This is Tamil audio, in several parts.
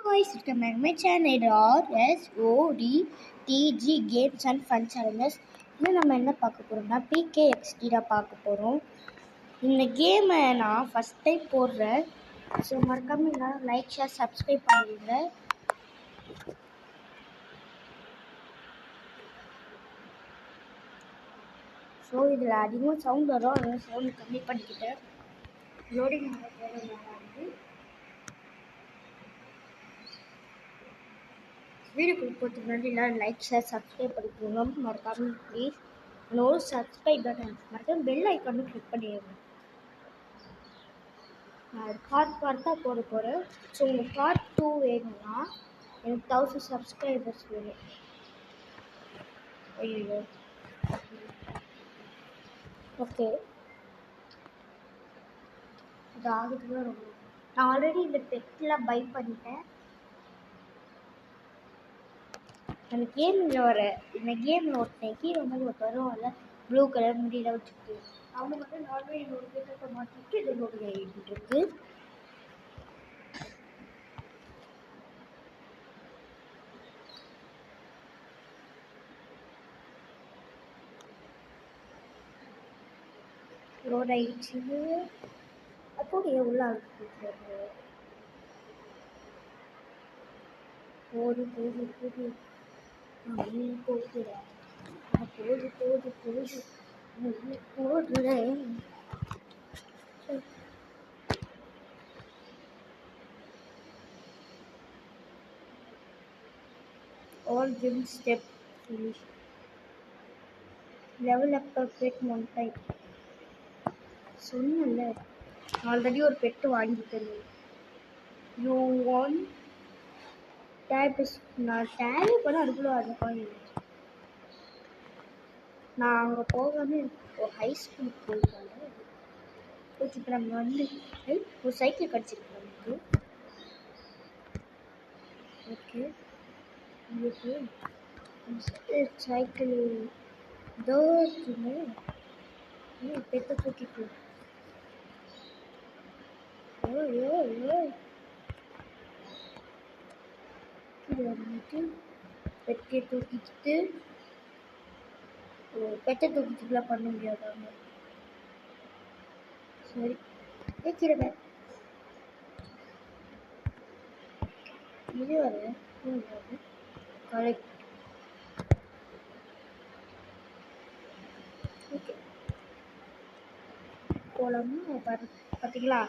Guys, welcome back to my channel RSODTG Games and Fun Challenges. இன்னும் நம்ம என்ன பார்க்க போகிறோம்னா PKXD தான் பார்க்க போகிறோம். இந்த கேமை நான் ஃபஸ்ட் டைம் போடுறேன். ஸோ மறக்காம எல்லாரும் லைக் ஷேர் சப்ஸ்கிரைப் பண்ணிடுங்க. ஸோ இதில் அதிகமாக சவுண்ட் வரும், அதனால சவுண்ட் கம்மி பண்ணிக்கிட்டேன். லோடிங் வந்து வீடியோக்குள்ள போகிறதுக்கு முன்னாடி எல்லோரும் லைக் ஷேர் சப்ஸ்கிரைப் பண்ணிக்கோங்க. மறக்காம ப்ளீஸ் நோ சப்ஸ்கிரைப் பட்டன் மறக்காம பெல் ஐக்கானும் கிளிக் பண்ணிடுங்க. நான் பார்ட்டாக போட போகிறேன். ஸோ உங்களுக்கு பார்ட் 2 வேணும்னா எனக்கு 1000 சப்ஸ்கிரைபர்ஸ் வேணும். ஐயோ ஓகே, இது ஆகுதுன்னா ரொம்ப நான் ஆல்ரெடி இந்த பெட்லாம் பை பண்ணிட்டேன். அந்த கேமில் வர இந்த கேமில் ஒருத்தன் ஹீரோ மாதிரி ஒருத்தர் வருவாங்கல்ல, ப்ளூ கலர் முடியல வச்சுட்டு, அவங்க வந்து நார்மலாக என்னோட பேட்டை மாற்றிட்டு இது லோடிங் ஆகிட்டு இருக்கு. லோட் ஆகிடுச்சு. அப்போது எவ்வளோ ஆகுது போது போது போது நீ போகுற போது போது போது நீ போடுற. All game step finish level up பெட் மொண்டை. சொன்னல ஆல்ரெடி ஒரு பெட்டு வாங்கிட்டேன். யூ ஒன் டேப் நான் டேலே பண்ண அதுக்குள்ள அது வாங்கிடுச்சு. நான் அங்கே போகாமல் ஒரு ஹை ஸ்கூலுக்கு போயிருக்காங்க. இப்போ நம்ம வந்து ஒரு சைக்கிள் கிடச்சிருக்கு நமக்கு. ஓகே உங்களுக்கு சைக்கிள் இதோ இருக்குங்க. பெட்டை தூக்கிட்டு வந்துட்டு பெட்டை தூக்கிட்டு பெட்டை தூக்கிட்டுலாம் பண்ண முடியாதாங்க. சரி வைக்கிறேன். இது வர கலெக்ட். ஓகே போகலாமா? பார்த்தீங்களா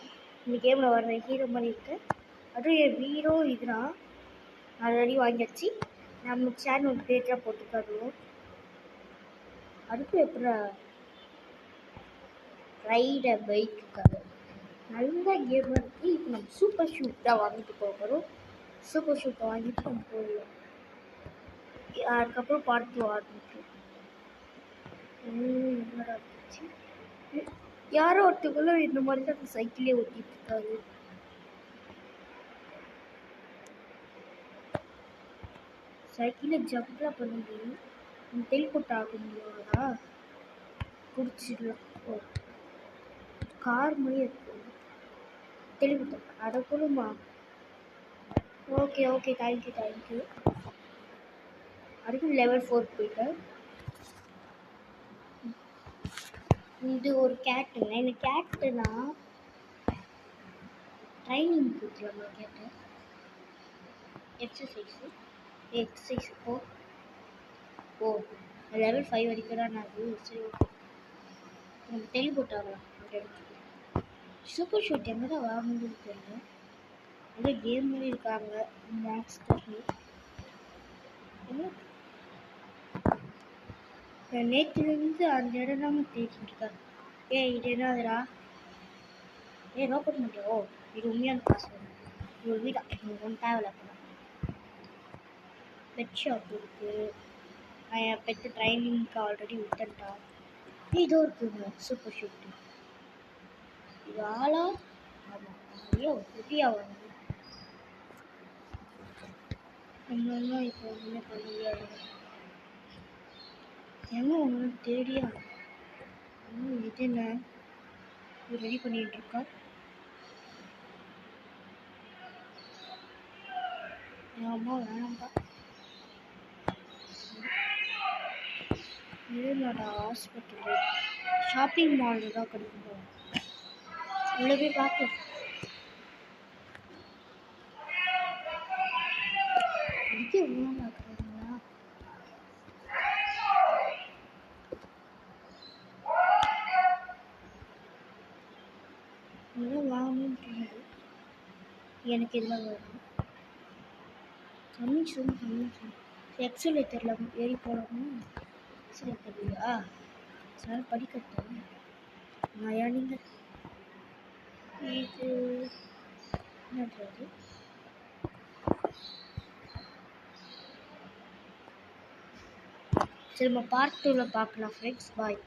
இந்த கேமில் வர்ற ஹீரோ மாதிரி இருக்கு. அதுவும் என் ஹீரோ இதுதான் ஆல்ரெடி வாங்கியாச்சு. நம்ம சேனல் பேஜாக போட்டுக்காதுவோம். அதுக்கும் எப்படி ரைட பைக் இருக்காது. நல்ல கேமாக இருக்குது. இப்போ நம்ம சூப்பர் ஷூட் தான் வாங்கிட்டு போகிறோம். சூப்பர் ஷூட்டை வாங்கிட்டு நம்ம போயிடுவோம். அதுக்கப்புறம் பார்த்து ஆரம்பிக்கும். என்னடா இருந்துச்சு, யாரோ ஒருத்தக்குள்ள இந்த மாதிரி தான் அந்த சைக்கிளே ஓட்டிட்டு இருக்காரு. சைக்கிளை ஜம்ப்லாம் பண்ண முடியும், டெலிபோர்ட் ஆக முடியாதா? குடிச்சிடலாம். ஓ கார் மாதிரி இருக்கு டெலிபோர்ட் அதை கொடுமா. Okay okay thank you. அதுக்கு லெவல் 4 போயிட்டேன். இது ஒரு கேட்டுங்க. இந்த கேட்டுனா ட்ரைனிங் கொடுத்துருவாங்க. கேட்டு எக்ஸசைஸ் ஓ லெவல் 5 வரைக்கும் தான் அது. சரி ஓகே நம்ம டெலிபோர்ட் ஆகலாம். சூப்பர் ஷூட் எங்கே தான் வாங்கணும்னு தெரியல. அங்கே கேம் மாதிரி இருக்காங்க. மேக்ஸ் நேற்றுலேருந்து அந்த இடம் தான் தேடிட்டு இருக்காங்க. இது என்னதுடா? ஓப்பன் பண்ணுறோம். ஓ இது உண்மையான பாஸ்வேர்டு. இது ஒரு வீடா? எனக்கு ஒன்றும் தேவையில்ல. பெட் ஷாப் இருக்குது. நான் என் பெட்டு ட்ரைனிங்க்கு ஆல்ரெடி விட்டுட்டா. இதோ இருக்குங்க சூப்பர் ஷூட்டு. இது ஆளா? ஆமாம் ஐயோ எப்படியா வந்து நம்மளாம் இப்போ ஒன்றுமே பண்ண முடியாது. ஏன்னா ஒன்று தேடியா இது என்ன ரெடி பண்ணிகிட்டு இருக்கா. என் அம்மா வேணாம்ப்பா. என்னோட ஹாஸ்பிட்டல் ஷாப்பிங் மாலில் தான் கிடைக்கும். உள்ள போய் பார்க்கலாம். இதுக்கு எவ்வளோ பார்க்குறீங்களா? இதெல்லாம் வாங்கணும்னு தோணுது. எனக்கு இதெல்லாம் வேணும். Coming soon. எக்ஸலேட்டரில் ஏறி போகலாமா? எக்ஸலேட்டர்லையா? சார் படிக்கட்டேன். நீங்கள் இது என்னது? சரி, நம்ம பார்ட் 2ல் பார்க்கலாம் ஃப்ரெண்ட்ஸ். பாய்.